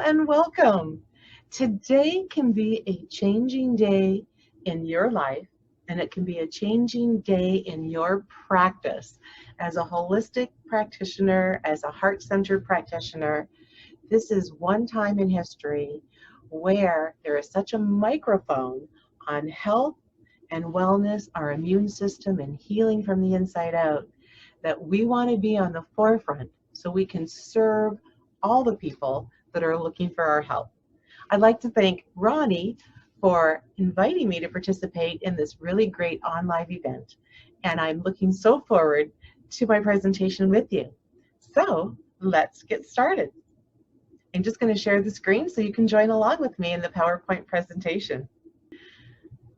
and welcome. Today can be a changing day in your life, and it can be a changing day in your practice. As a holistic practitioner, as a heart-centered practitioner, this is one time in history where there is such a microphone on health and wellness, our immune system, and healing from the inside out, that we want to be on the forefront so we can serve all the people that are looking for our help. I'd like to thank Ronnie for inviting me to participate in this really great on-live event, and I'm looking so forward to my presentation with you. So let's get started. I'm just going to share the screen so you can join along with me in the PowerPoint presentation.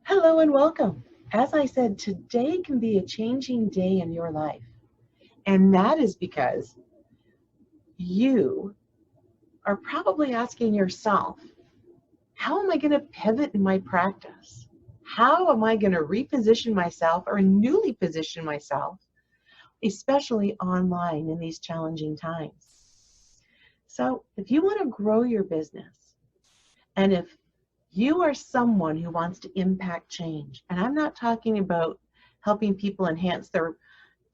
Hello and welcome. As I said, today can be a changing day in your life, and that is because you are probably asking yourself, how am I going to pivot in my practice? How am I going to reposition myself or newly position myself, especially online in these challenging times? So if you want to grow your business, and if you are someone who wants to impact change, and I'm not talking about helping people enhance their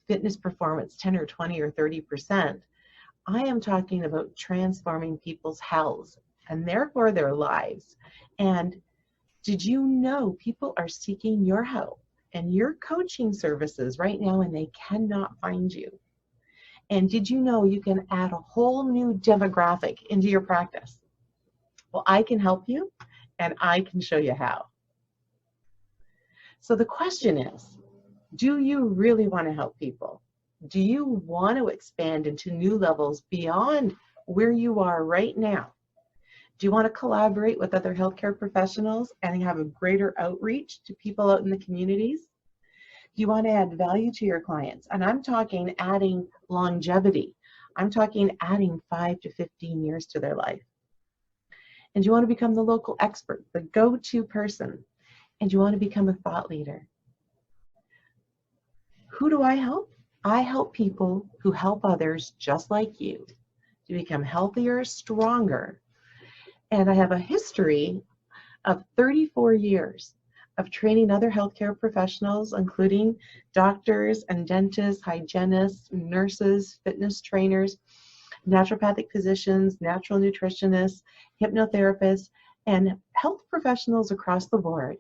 fitness performance 10 or 20 or 30%, I am talking about transforming people's health and therefore their lives. And did you know people are seeking your help and your coaching services right now and they cannot find you? And did you know you can add a whole new demographic into your practice? Well, I can help you and I can show you how. So the question is, do you really want to help people? Do you want to expand into new levels beyond where you are right now? Do you want to collaborate with other healthcare professionals and have a greater outreach to people out in the communities? Do you want to add value to your clients? And I'm talking adding longevity. I'm talking adding 5 to 15 years to their life. And do you want to become the local expert, the go-to person? And do you want to become a thought leader? Who do I help? I help people who help others just like you to become healthier, stronger. And I have a history of 34 years of training other healthcare professionals, including doctors and dentists, hygienists, nurses, fitness trainers, naturopathic physicians, natural nutritionists, hypnotherapists, and health professionals across the board.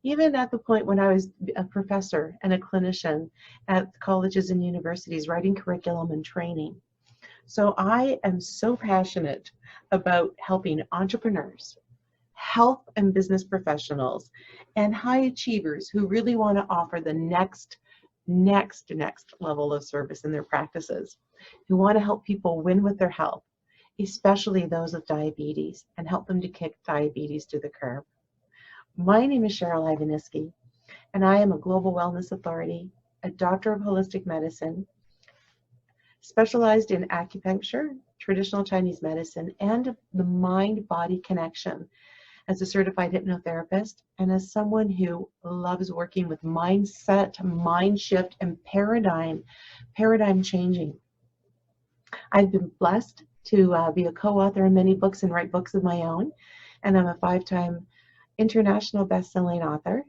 Even at the point when I was a professor and a clinician at colleges and universities writing curriculum and training. So I am so passionate about helping entrepreneurs, health and business professionals, and high achievers who really want to offer the next level of service in their practices, who want to help people win with their health, especially those with diabetes, and help them to kick diabetes to the curb. My name is Cheryl Ivaniski, and I am a global wellness authority, a doctor of holistic medicine, specialized in acupuncture, traditional Chinese medicine, and the mind-body connection as a certified hypnotherapist, and as someone who loves working with mindset, mind shift, and paradigm changing. I've been blessed to be a co-author in many books and write books of my own, and I'm a 5-time international best-selling author,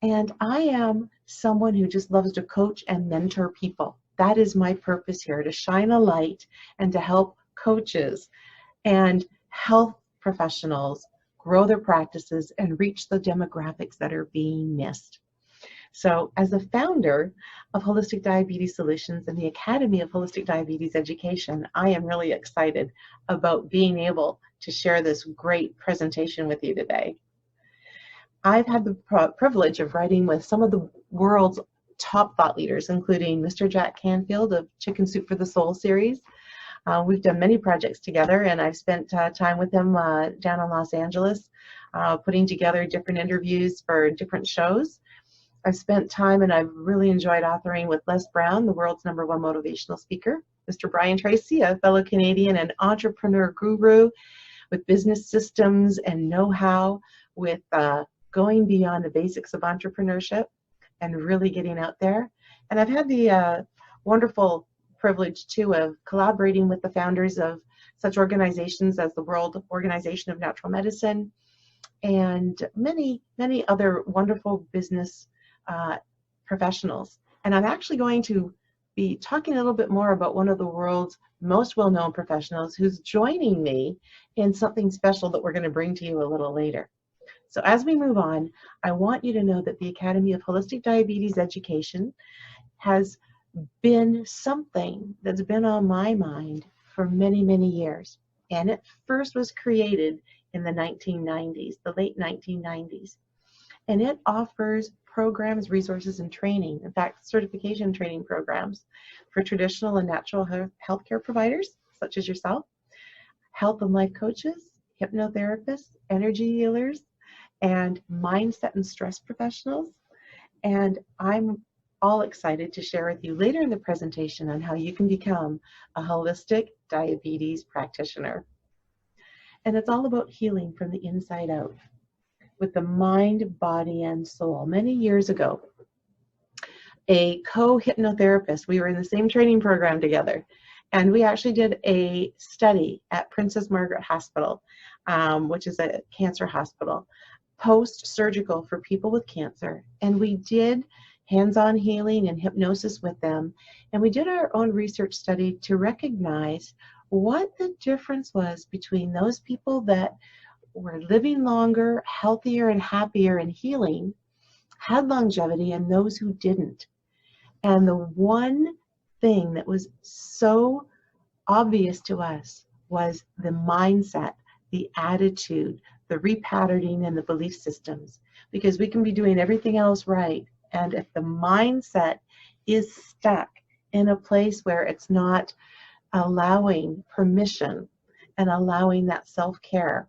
and I am someone who just loves to coach and mentor people. That is my purpose here, to shine a light and to help coaches and health professionals grow their practices and reach the demographics that are being missed. So as the founder of Holistic Diabetes Solutions and the Academy of Holistic Diabetes Education, I am really excited about being able to share this great presentation with you today. I've had the privilege of writing with some of the world's top thought leaders, including Mr. Jack Canfield of Chicken Soup for the Soul series. We've done many projects together, and I've spent time with him down in Los Angeles, putting together different interviews for different shows. I've spent time and I've really enjoyed authoring with Les Brown, the world's #1 motivational speaker, Mr. Brian Tracy, a fellow Canadian and entrepreneur guru with business systems and know-how, with going beyond the basics of entrepreneurship and really getting out there. And I've had the wonderful privilege too of collaborating with the founders of such organizations as the World Organization of Natural Medicine and many, many other wonderful business professionals. And I'm actually going to be talking a little bit more about one of the world's most well-known professionals who's joining me in something special that we're going to bring to you a little later. So as we move on, I want you to know that the Academy of Holistic Diabetes Education has been something that's been on my mind for many, many years. And it first was created in the 1990s, the late 1990s. And it offers programs, resources, and training, in fact, certification training programs for traditional and natural healthcare providers, such as yourself, health and life coaches, hypnotherapists, energy healers, and mindset and stress professionals. And I'm all excited to share with you later in the presentation on how you can become a holistic diabetes practitioner. And it's all about healing from the inside out with the mind, body, and soul. Many years ago, a co-hypnotherapist, we were in the same training program together, and we actually did a study at Princess Margaret Hospital, which is a cancer hospital, post-surgical for people with cancer. And we did hands-on healing and hypnosis with them. And we did our own research study to recognize what the difference was between those people that were living longer, healthier and happier and healing, had longevity, and those who didn't. And the one thing that was so obvious to us was the mindset, the attitude, the repatterning, and the belief systems. Because we can be doing everything else right, and if the mindset is stuck in a place where it's not allowing permission and allowing that self-care,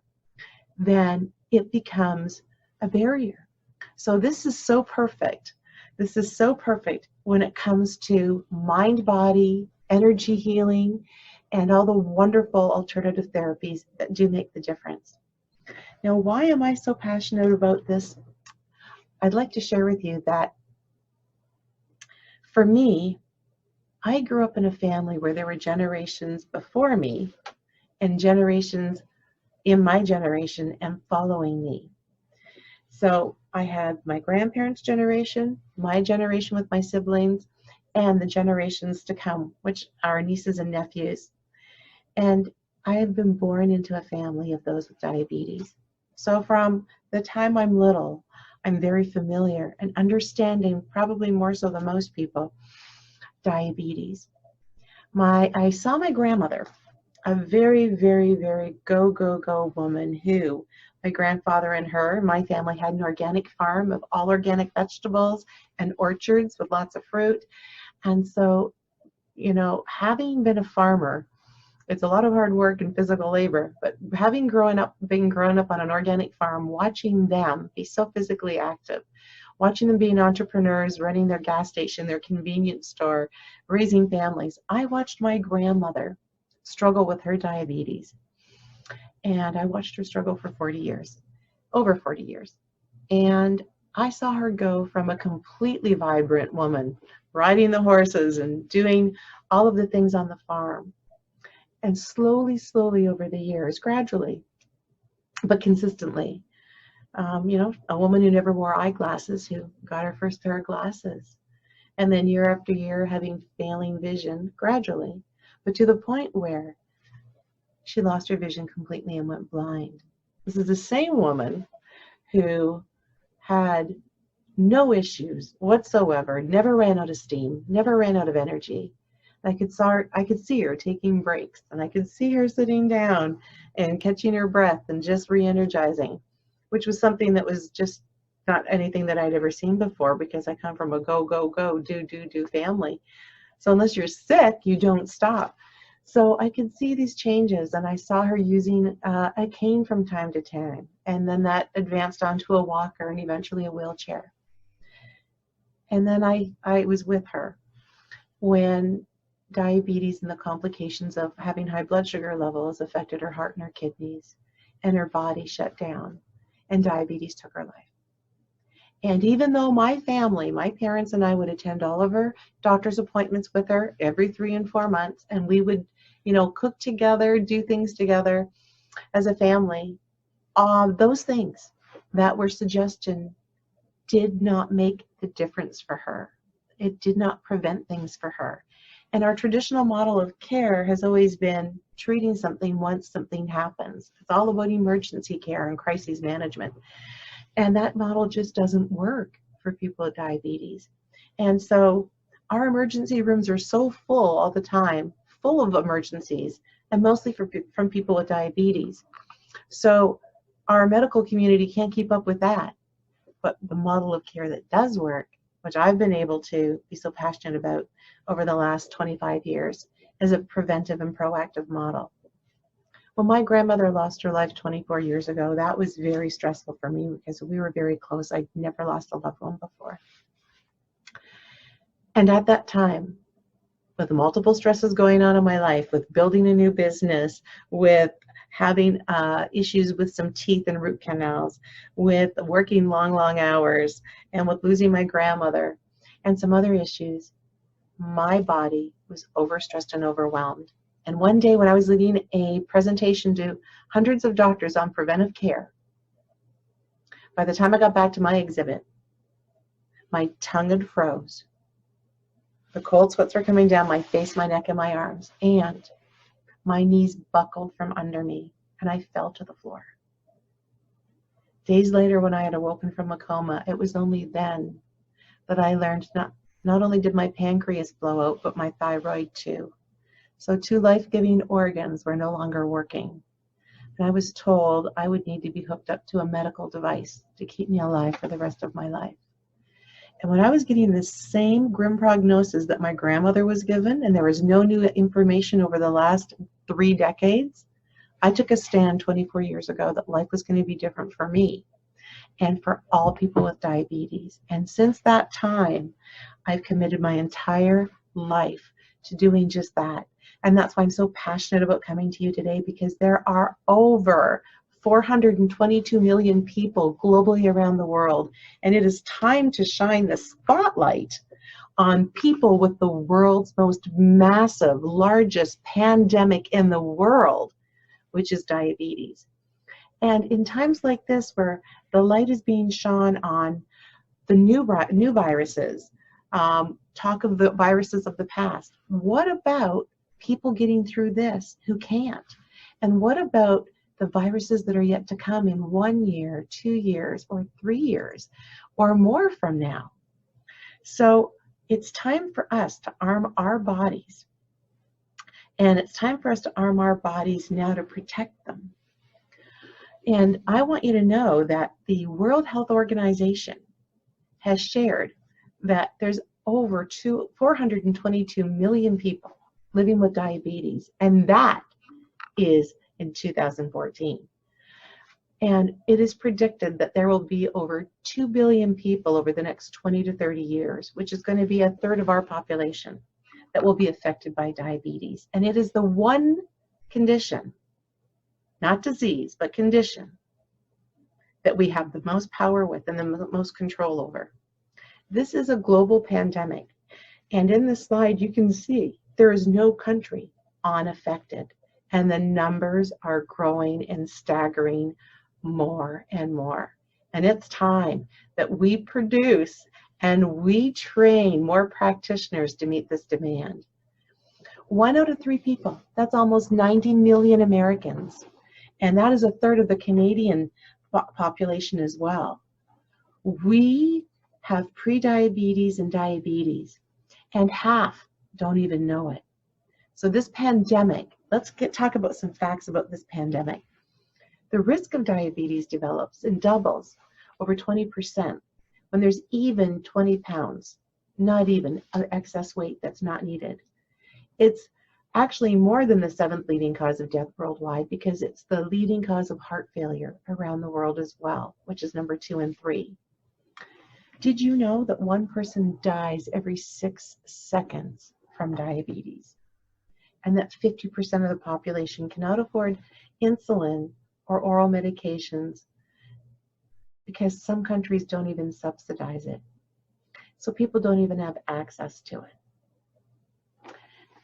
then it becomes a barrier. So this is so perfect. This is so perfect when it comes to mind, body, energy healing, and all the wonderful alternative therapies that do make the difference. Now, why am I so passionate about this? I'd like to share with you that for me, I grew up in a family where there were generations before me and generations in my generation and following me. So I had my grandparents' generation, my generation with my siblings, and the generations to come, which are nieces and nephews. And I have been born into a family of those with diabetes. So from the time I'm little, I'm very familiar and understanding, probably more so than most people, diabetes. I saw my grandmother, a very, very, very go woman who, my grandfather and her, my family had an organic farm of all organic vegetables and orchards with lots of fruit. And so, you know, having been a farmer, it's a lot of hard work and physical labor, but being grown up on an organic farm, watching them be so physically active, watching them being entrepreneurs, running their gas station, their convenience store, raising families, I watched my grandmother struggle with her diabetes. And I watched her struggle for 40 years, over 40 years. And I saw her go from a completely vibrant woman, riding the horses and doing all of the things on the farm. And slowly over the years, gradually, but consistently, you know, a woman who never wore eyeglasses, who got her first pair of glasses. And then year after year, having failing vision gradually, but to the point where she lost her vision completely and went blind. This is the same woman who had no issues whatsoever, never ran out of steam, never ran out of energy. I could see her taking breaks, and I could see her sitting down and catching her breath and just re-energizing, which was something that was just not anything that I'd ever seen before, because I come from a go, do family. So unless you're sick, you don't stop. So I could see these changes, and I saw her using a cane from time to time, and then that advanced onto a walker and eventually a wheelchair. And then I was with her when diabetes and the complications of having high blood sugar levels affected her heart and her kidneys, and her body shut down, and diabetes took her life. And even though my family, my parents and I would attend all of her doctor's appointments with her every 3 and 4 months, and we would cook together, do things together as a family. Those things that were suggestion did not make the difference for her. It did not prevent things for her. And our traditional model of care has always been treating something once something happens. It's all about emergency care and crisis management. And that model just doesn't work for people with diabetes. And so our emergency rooms are so full all the time, full of emergencies, and mostly from people with diabetes. So our medical community can't keep up with that. But the model of care that does work, which I've been able to be so passionate about over the last 25 years, is a preventive and proactive model. When my grandmother lost her life 24 years ago, that was very stressful for me because we were very close. I'd never lost a loved one before. And at that time, with multiple stresses going on in my life, with building a new business, with having issues with some teeth and root canals, with working long hours, and with losing my grandmother, and some other issues, my body was overstressed and overwhelmed. And one day when I was leading a presentation to hundreds of doctors on preventive care, by the time I got back to my exhibit, my tongue had froze. The cold sweats were coming down my face, my neck, and my arms, and my knees buckled from under me, and I fell to the floor. Days later, when I had awoken from a coma, it was only then that I learned not only did my pancreas blow out, but my thyroid too. So 2 life-giving organs were no longer working. And I was told I would need to be hooked up to a medical device to keep me alive for the rest of my life. And when I was getting the same grim prognosis that my grandmother was given, and there was no new information over the last 3 decades, I took a stand 24 years ago that life was going to be different for me and for all people with diabetes. And since that time, I've committed my entire life to doing just that. And that's why I'm so passionate about coming to you today, because there are over 422 million people globally around the world. And it is time to shine the spotlight on people with the world's most massive, largest pandemic in the world, which is diabetes. And in times like this, where the light is being shone on the new viruses, talk of the viruses of the past, what about people getting through this who can't? And what about the viruses that are yet to come in 1 year, 2 years, or 3 years, or more from now? So it's time for us to arm our bodies. And it's time for us to arm our bodies now to protect them. And I want you to know that the World Health Organization has shared that there's over 422 million people living with diabetes, and that is in 2014. And it is predicted that there will be over 2 billion people over the next 20 to 30 years, which is going to be 1/3 of our population that will be affected by diabetes. And it is the one condition, not disease, but condition, that we have the most power with and the most control over. This is a global pandemic. And in this slide, you can see there is no country unaffected. And the numbers are growing and staggering more and more. And it's time that we produce and we train more practitioners to meet this demand. 1 out of 3 people, that's almost 90 million Americans. And that is 1/3 of the Canadian population as well. We have prediabetes and diabetes, and half don't even know it. So this pandemic, let's talk about some facts about this pandemic. The risk of diabetes develops and doubles over 20% when there's even 20 pounds, not even excess weight that's not needed. It's actually more than the 7th leading cause of death worldwide, because it's the leading cause of heart failure around the world as well, which is number 2 and 3. Did you know that 1 person dies every 6 seconds from diabetes? And that 50% of the population cannot afford insulin or oral medications because some countries don't even subsidize it. So people don't even have access to it.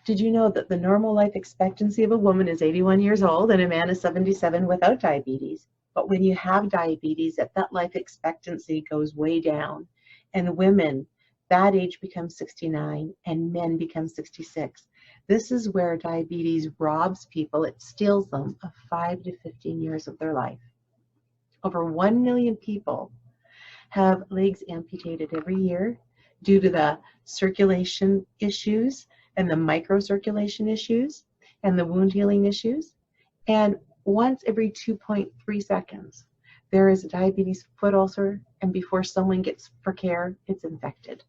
Did you know that the normal life expectancy of a woman is 81 years old and a man is 77 without diabetes? But when you have diabetes, that life expectancy goes way down. And women, that age becomes 69 and men become 66. This is where diabetes robs people. It steals them of 5 to 15 years of their life. Over 1 million people have legs amputated every year due to the circulation issues and the microcirculation issues and the wound healing issues. And once every 2.3 seconds, there is a diabetes foot ulcer, and before someone gets for care, it's infected.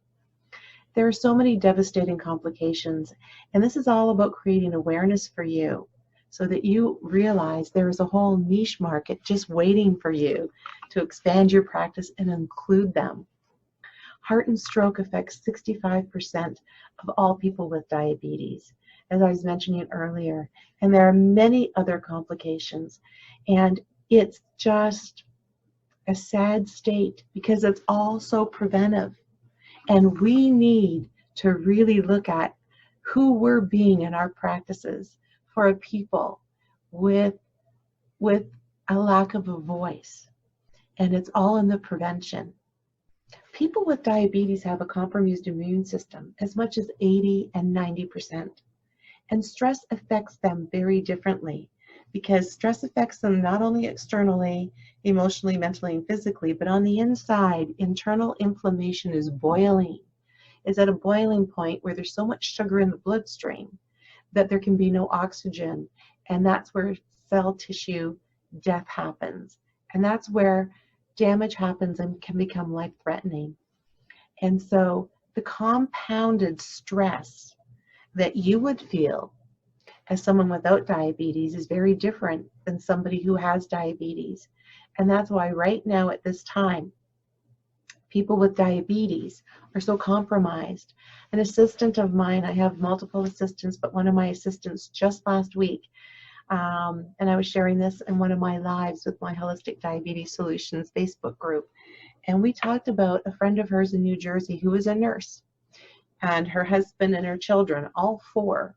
There are so many devastating complications, and this is all about creating awareness for you so that you realize there is a whole niche market just waiting for you to expand your practice and include them. Heart and stroke affects 65% of all people with diabetes, as I was mentioning earlier, and there are many other complications, and it's just a sad state because it's all so preventive, and we need to really look at who we're being in our practices for a people with a lack of a voice, and it's all in the prevention. People with diabetes have a compromised immune system as much as 80 and 90%. And stress affects them very differently because stress affects them not only externally, emotionally, mentally, and physically, but on the inside, internal inflammation is boiling. It's at a boiling point where there's so much sugar in the bloodstream that there can be no oxygen. And that's where cell tissue death happens. And that's where damage happens and can become life-threatening. And so the compounded stress that you would feel as someone without diabetes is very different than somebody who has diabetes. And that's why right now at this time, people with diabetes are so compromised. An assistant of mine, I have multiple assistants, but one of my assistants just last week, and I was sharing this in one of my lives with my Holistic Diabetes Solutions Facebook group. And we talked about a friend of hers in New Jersey who was a nurse. And her husband and her children, all four,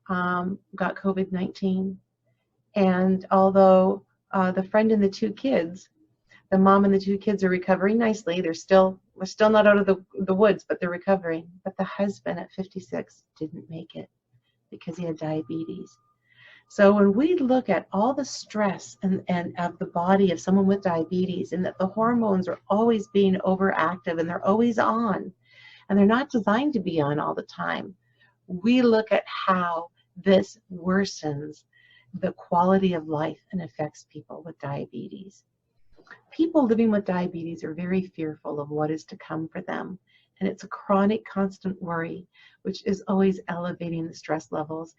got COVID-19. And although the friend and the two kids, the mom and the two kids are recovering nicely, we're still not out of the woods, but they're recovering. But the husband at 56 didn't make it because he had diabetes. So when we look at all the stress and of the body of someone with diabetes, and that the hormones are always being overactive and they're always on, and they're not designed to be on all the time, we look at how this worsens the quality of life and affects people with diabetes. People living with diabetes are very fearful of what is to come for them, and it's a chronic, constant worry, which is always elevating the stress levels,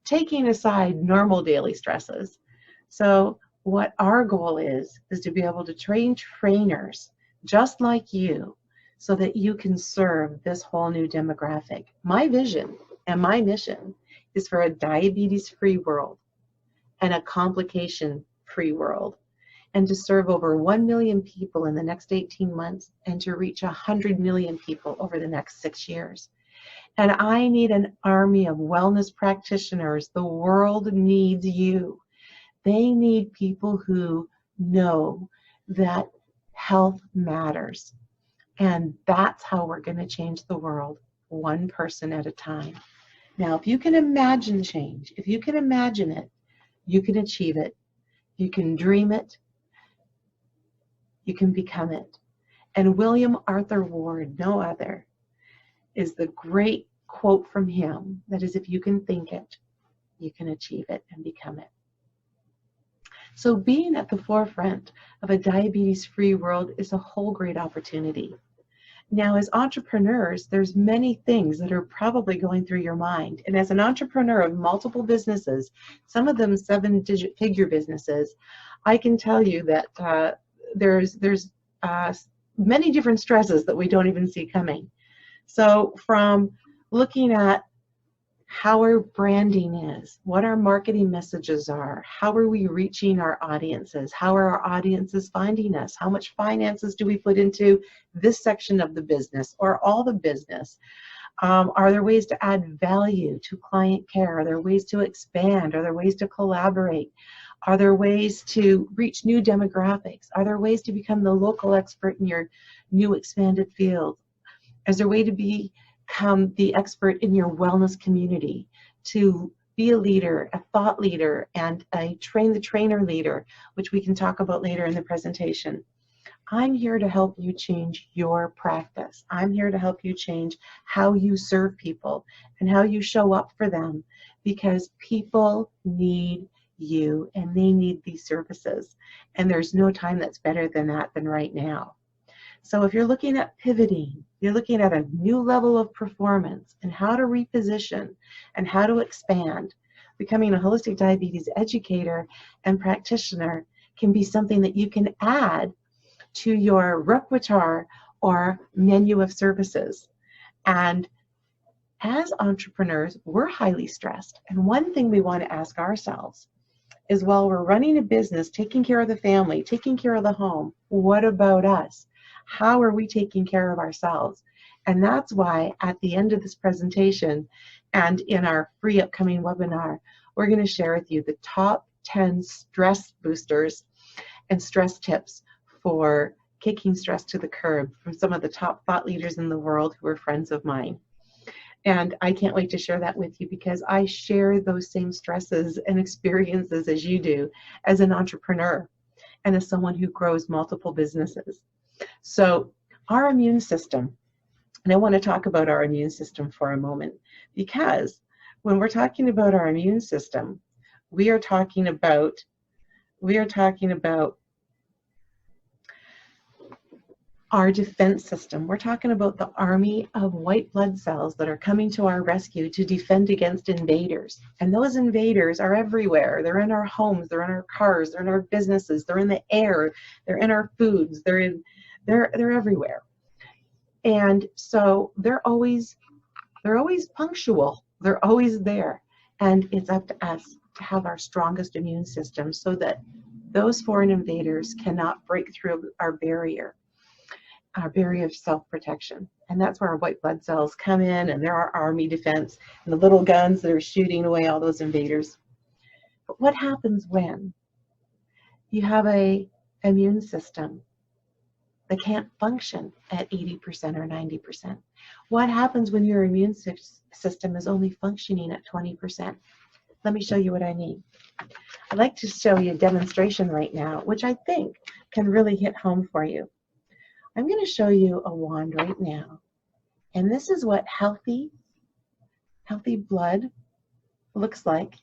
taking aside normal daily stresses. So what our goal is to be able to train trainers just like you so that you can serve this whole new demographic. My vision and my mission is for a diabetes-free world and a complication-free world, and to serve over 1 million people in the next 18 months and to reach 100 million people over the next 6 years. And I need an army of wellness practitioners. The world needs you. They need people who know that health matters. And that's how we're going to change the world, one person at a time. Now, if you can imagine change, if you can imagine it, you can achieve it. You can dream it. You can become it. And William Arthur Ward, no other, is the great quote from him that is, if you can think it, you can achieve it and become it. So being at the forefront of a diabetes-free world is a whole great opportunity. Now, as entrepreneurs, there's many things that are probably going through your mind. And as an entrepreneur of multiple businesses, some of them 7-digit figure businesses, I can tell you that there's many different stresses that we don't even see coming. So from looking at how our branding is, what our marketing messages are, how are we reaching our audiences, how are our audiences finding us, how much finances do we put into this section of the business or all the business, Are there ways to add value to client care? Are there ways to expand? Are there ways to collaborate? Are there ways to reach new demographics? Are there ways to become the local expert in your new expanded field? Is there a way to become the expert in your wellness community, to be a leader, a thought leader, and a train the trainer leader, which we can talk about later in the presentation? I'm here to help you change your practice. I'm here to help you change how you serve people and how you show up for them, because people need you and they need these services. And there's no time that's better than that than right now. So if you're looking at pivoting, you're looking at a new level of performance and how to reposition and how to expand, becoming a holistic diabetes educator and practitioner can be something that you can add to your repertoire or menu of services. And as entrepreneurs, we're highly stressed. And one thing we want to ask ourselves is, while we're running a business, taking care of the family, taking care of the home, what about us? How are we taking care of ourselves? And that's why at the end of this presentation and in our free upcoming webinar, we're going to share with you the top 10 stress boosters and stress tips for kicking stress to the curb from some of the top thought leaders in the world who are friends of mine. And I can't wait to share that with you, because I share those same stresses and experiences as you do as an entrepreneur and as someone who grows multiple businesses. So our immune system, and I want to talk about our immune system for a moment, because when we're talking about our immune system, we are talking about our defense system. We're talking about the army of white blood cells that are coming to our rescue to defend against invaders. And those invaders are everywhere. They're in our homes, they're in our cars, they're in our businesses, they're in the air, they're in our foods, they're everywhere. And so they're always punctual. They're always there. And it's up to us to have our strongest immune system so that those foreign invaders cannot break through our barrier of self-protection. And that's where our white blood cells come in, and they're our army defense and the little guns that are shooting away all those invaders. But what happens when you have an immune system that can't function at 80% or 90%? What happens when your immune system is only functioning at 20%? Let me show you what I mean. I'd like to show you a demonstration right now, which I think can really hit home for you. I'm going to show you a wand right now, and this is what healthy blood looks like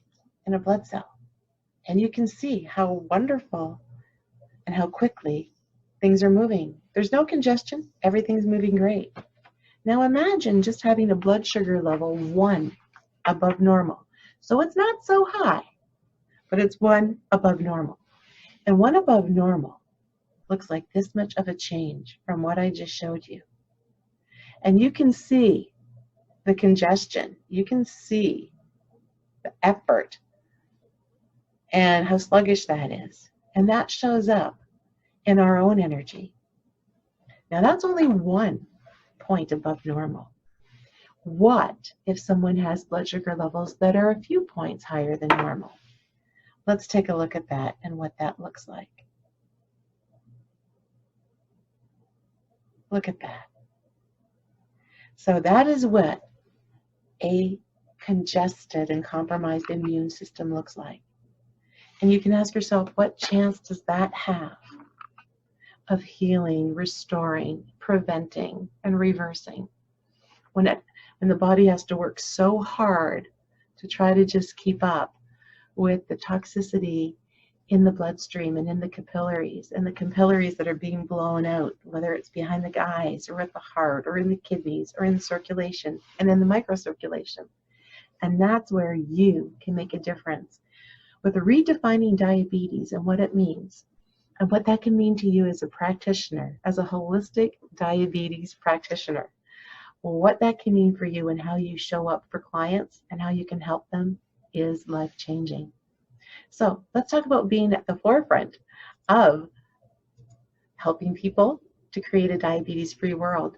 in a blood cell. And you can see how wonderful and how quickly things are moving. There's no congestion, everything's moving great. Now imagine just having a blood sugar level 1 above normal. So it's not so high, but it's 1 above normal. And 1 above normal looks like this much of a change from what I just showed you. And you can see the congestion, you can see the effort and how sluggish that is. And that shows up in our own energy. Now that's only 1 point above normal. What if someone has blood sugar levels that are a few points higher than normal? Let's take a look at that and what that looks like. Look at that. So that is what a congested and compromised immune system looks like. And you can ask yourself, what chance does that have of healing, restoring, preventing, and reversing when the body has to work so hard to try to just keep up with the toxicity in the bloodstream and in the capillaries, and the capillaries that are being blown out, whether it's behind the eyes or at the heart or in the kidneys or in the circulation and in the microcirculation. And that's where you can make a difference with redefining diabetes and what it means and what that can mean to you as a practitioner, as a holistic diabetes practitioner. What that can mean for you and how you show up for clients and how you can help them is life-changing. So let's talk about being at the forefront of helping people to create a diabetes-free world.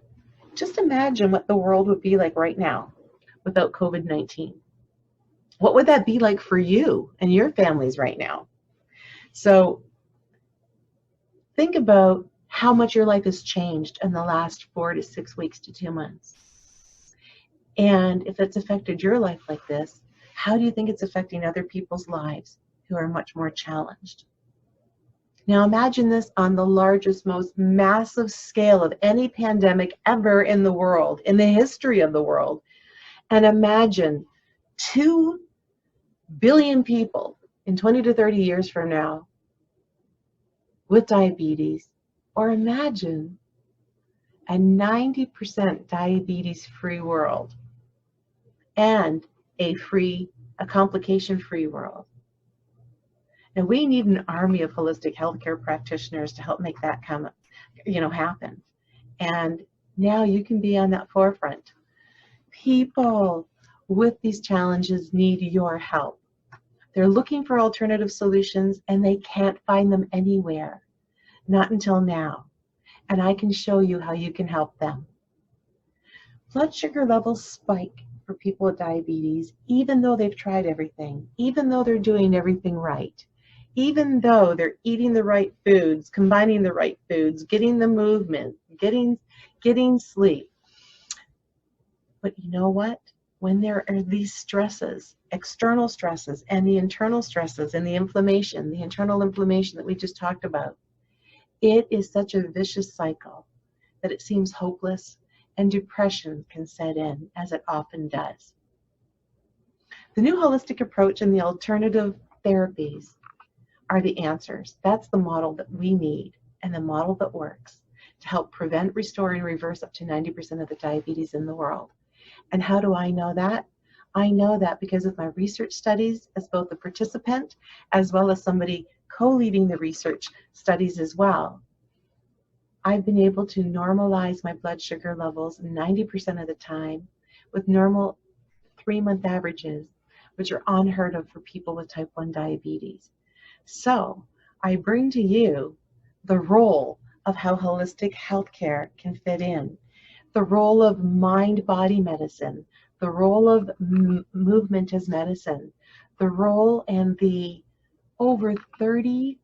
Just imagine what the world would be like right now without COVID-19. What would that be like for you and your families right now? So think about how much your life has changed in the last 4 to 6 weeks to 2 months. And if it's affected your life like this, how do you think it's affecting other people's lives who are much more challenged? Now imagine this on the largest, most massive scale of any pandemic ever in the world, in the history of the world. And imagine 2 billion people in 20 to 30 years from now with diabetes, or imagine a 90% diabetes-free world and a complication-free world. And we need an army of holistic healthcare practitioners to help make that happen. And now you can be on that forefront. People with these challenges need your help. They're looking for alternative solutions and they can't find them anywhere, not until now. And I can show you how you can help them. Blood sugar levels spike for people with diabetes, even though they've tried everything, even though they're doing everything right, even though they're eating the right foods, combining the right foods, getting the movement, getting sleep. But you know what? When there are these stresses, external stresses, and the internal stresses, and the internal inflammation that we just talked about, it is such a vicious cycle that it seems hopeless, and depression can set in, as it often does. The new holistic approach and the alternative therapies are the answers. That's the model that we need, and the model that works to help prevent, restore, and reverse up to 90% of the diabetes in the world. And how do I know that? I know that because of my research studies as both a participant as well as somebody co-leading the research studies as well. I've been able to normalize my blood sugar levels 90% of the time with normal 3-month averages, which are unheard of for people with type 1 diabetes. So I bring to you the role of how holistic healthcare can fit in, the role of mind-body medicine, the role of movement as medicine, the role and the over 30,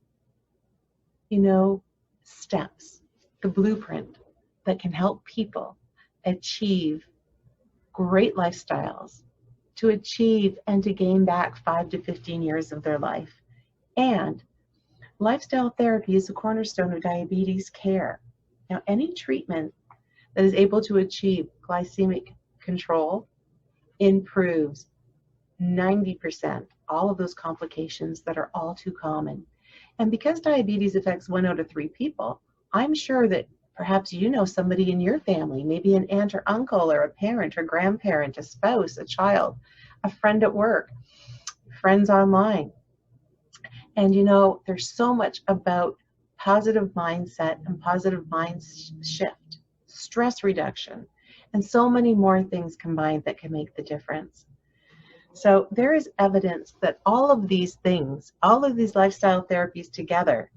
steps, the blueprint that can help people achieve great lifestyles, to achieve and to gain back 5 to 15 years of their life. And lifestyle therapy is the cornerstone of diabetes care. Now, any treatment that is able to achieve glycemic control improves 90% all of those complications that are all too common. And because diabetes affects 1 out of 3 people, I'm sure that perhaps you know somebody in your family, maybe an aunt or uncle or a parent or grandparent, a spouse, a child, a friend at work, friends online. And there's so much about positive mindset and positive mind shift, stress reduction, and so many more things combined that can make the difference. So there is evidence that all of these things, all of these lifestyle therapies together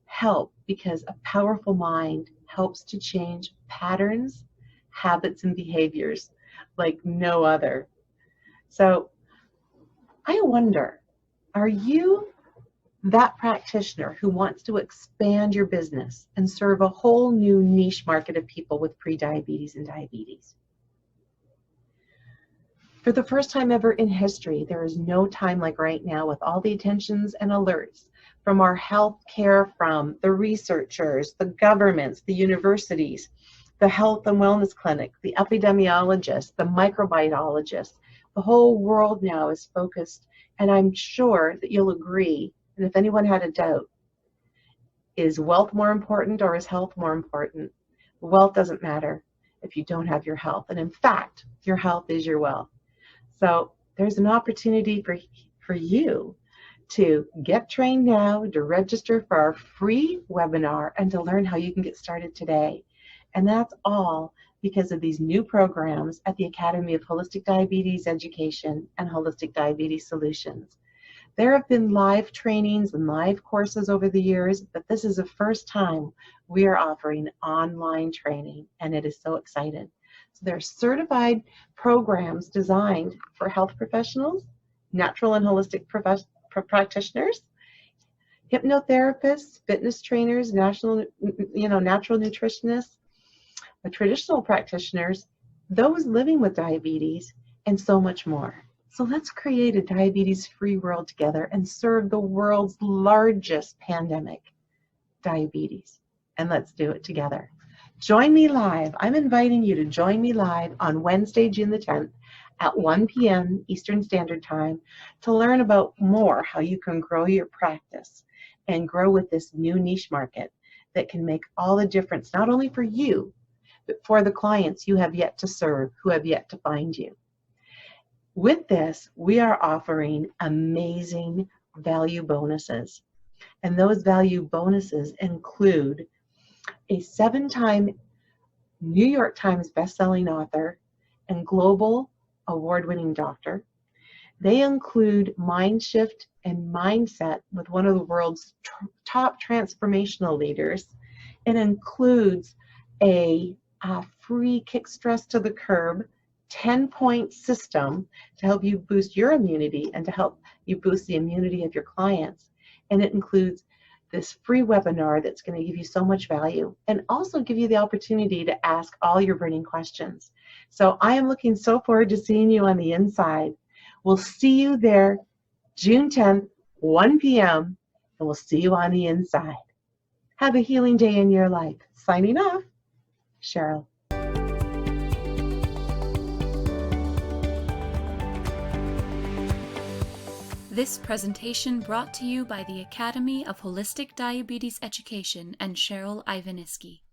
help, because a powerful mind helps to change patterns, habits, and behaviors like no other. So I wonder, are you that practitioner who wants to expand your business and serve a whole new niche market of people with prediabetes and diabetes? For the first time ever in history, there is no time like right now, with all the attentions and alerts from our healthcare, from the researchers, the governments, the universities, the health and wellness clinic, the epidemiologists, the microbiologists. The whole world now is focused, and I'm sure that you'll agree, and if anyone had a doubt, is wealth more important or is health more important? Wealth doesn't matter if you don't have your health. And in fact, your health is your wealth. So there's an opportunity for you to get trained now, to register for our free webinar, and to learn how you can get started today. And that's all because of these new programs at the Academy of Holistic Diabetes Education and Holistic Diabetes Solutions. There have been live trainings and live courses over the years, but this is the first time we are offering online training, and it is so exciting. So there are certified programs designed for health professionals, natural and holistic practitioners, hypnotherapists, fitness trainers, natural nutritionists, traditional practitioners, those living with diabetes, and so much more. So let's create a diabetes-free world together and serve the world's largest pandemic, diabetes. And let's do it together. Join me live. I'm inviting you to join me live on Wednesday, June the 10th at 1 p.m. Eastern Standard Time to learn about more how you can grow your practice and grow with this new niche market that can make all the difference, not only for you, but for the clients you have yet to serve, who have yet to find you. With this, we are offering amazing value bonuses. And those value bonuses include a 7-time New York Times bestselling author and global award-winning doctor. They include mind shift and mindset with one of the world's top transformational leaders. It includes a free kick stress to the curb 10-point system to help you boost your immunity and to help you boost the immunity of your clients. And it includes this free webinar that's going to give you so much value and also give you the opportunity to ask all your burning questions. So I am looking so forward to seeing you on the inside. We'll see you there June 10th, 1 p.m., and we'll see you on the inside. Have a healing day in your life. Signing off, Cheryl. This presentation brought to you by the Academy of Holistic Diabetes Education and Cheryl Ivaniski.